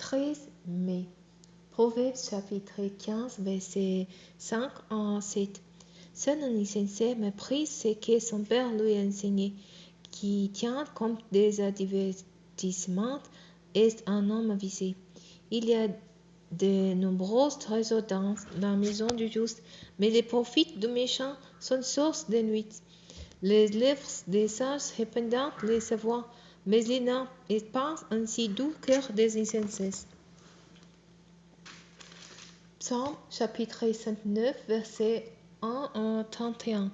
13 mai. Proverbe chapitre 15, verset 5 à 7. Seul un insensé méprise ce que son père lui a enseigné, qui tient compte des avertissements est un homme avisé. Il y a de nombreux trésors dans la maison du juste, mais les profits du méchant sont source de nuit. Les lèvres des sages répandent les savoirs, mais il n'en est pas ainsi doux cœur des insensés. Psaume chapitre 59, verset 1 à 31.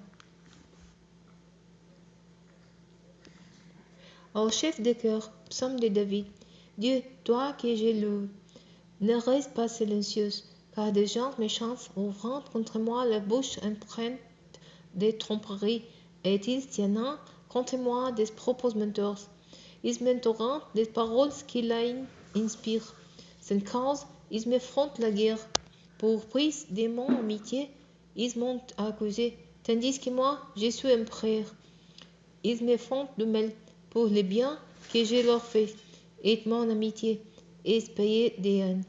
Au chef de cœur, psaume de David. Dieu, toi que j'ai loué, ne reste pas silencieuse, car des gens méchants ouvrant contre moi la bouche empreinte de tromperies, et ils tiennent contre moi des propos menteurs. Ils m'entourent des paroles qui la inspirent. Sans cause, ils me font la guerre. Pour prise de mon amitié, ils m'ont accusé, tandis que moi, je suis un frère. Ils me font du mal pour le bien que je leur fais, et mon amitié est payée de haine.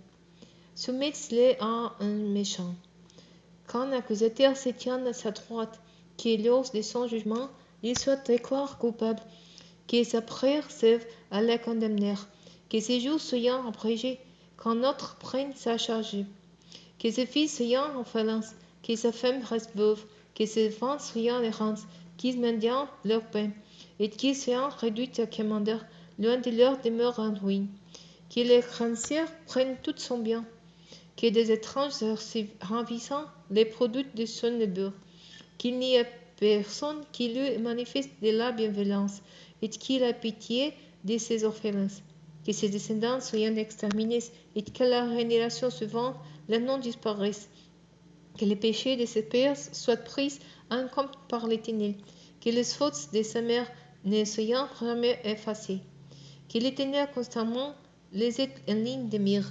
Soumettez-les à un méchant. Quand l'accusateur se tient à sa droite, qu'il ose de son jugement, il soit déclaré coupable, que sa prière serve à le condamner, que ses jours soient abrégés, qu'un autre prenne sa charge, que ses fils soient en falence, que sa femme reste veuve, que ses enfants soient errants, qu'ils mendient leur pain, et qu'ils soient réduits à commandeur, loin de leur demeure en ruine, que les créanciers prennent tout son bien, que des étrangers ravissant les produits de son labeur, qu'il n'y ait personne qui lui manifeste de la bienveillance, et qu'il ait pitié de ses orphelins, que ses descendants soient exterminés, et que la génération suivante leur nom disparaisse, que les péchés de ses pères soient pris en compte par l'Éternel, que les fautes de sa mère ne soient jamais effacées, que l'Éternel constamment les ait en ligne de mire,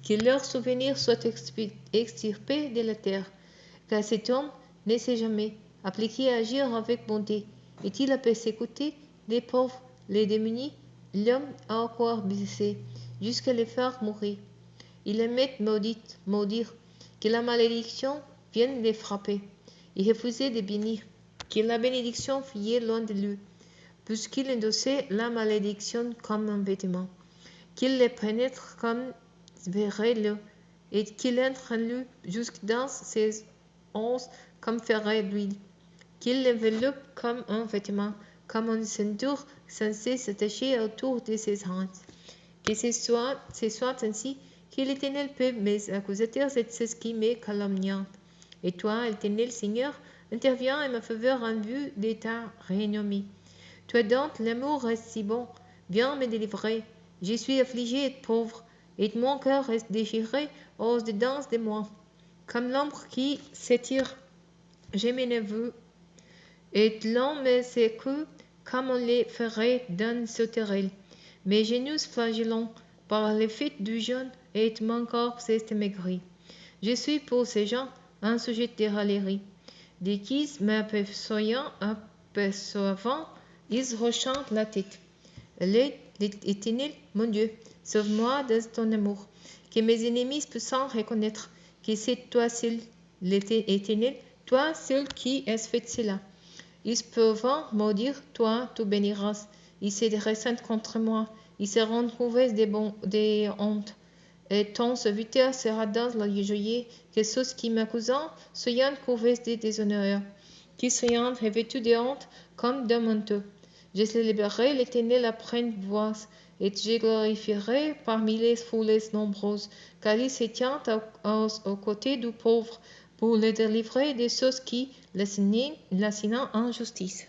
que leurs souvenirs soient extirpés de la terre, car cet homme ne sait jamais appliqué à agir avec bonté, et il a persécuté les pauvres, les démunis, l'homme à encore blessé, jusqu'à les faire mourir. Il aimait maudire, que la malédiction vienne les frapper, et refusait de bénir, que la bénédiction fût loin de lui, puisqu'il endossait la malédiction comme un vêtement, qu'il les pénètre comme verrait et qu'il entre en lui jusque dans ses os comme ferait l'huile, qu'il l'enveloppe comme un vêtement, comme une ceinture censée s'attacher autour de ses hanches. Que ce soit ainsi, que l'Éternel paie mes accusateurs et ceux qui me calomnient. Et toi, l'Éternel Seigneur, interviens en ma faveur en vue de ta renommée. Toi donc, l'amour reste si bon, viens me délivrer. Je suis affligé et pauvre, et mon cœur est déchiré au-dedans de moi. Comme l'ombre qui s'étire, je me neveu, et l'on me secoue comme on le ferait d'un sauterelle. Mes genoux flagellants par l'effet du jeûne, et mon corps s'est maigri. Je suis pour ces gens un sujet de raillerie. Dès qu'ils m'aperçoivent, ils rechantent la tête. L'Éternel, mon Dieu, sauve-moi de ton amour, que mes ennemis puissent reconnaître que c'est toi seul, l'Éternel, toi seul qui as fait cela. Ils peuvent maudire, toi, tu béniras. Ils se dressent contre moi, ils seront couverts de honte. Et ton serviteur sera dans la joie, que ceux qui m'accusent soient couverts de déshonneur, qu'ils soient revêtus de honte comme d'un manteau. Je célébrerai l'Éternel à pleine voix, et je glorifierai parmi les foules nombreuses, car il se tient aux côtés du pauvre, pour le délivrer de ceux qui l'assignent en justice.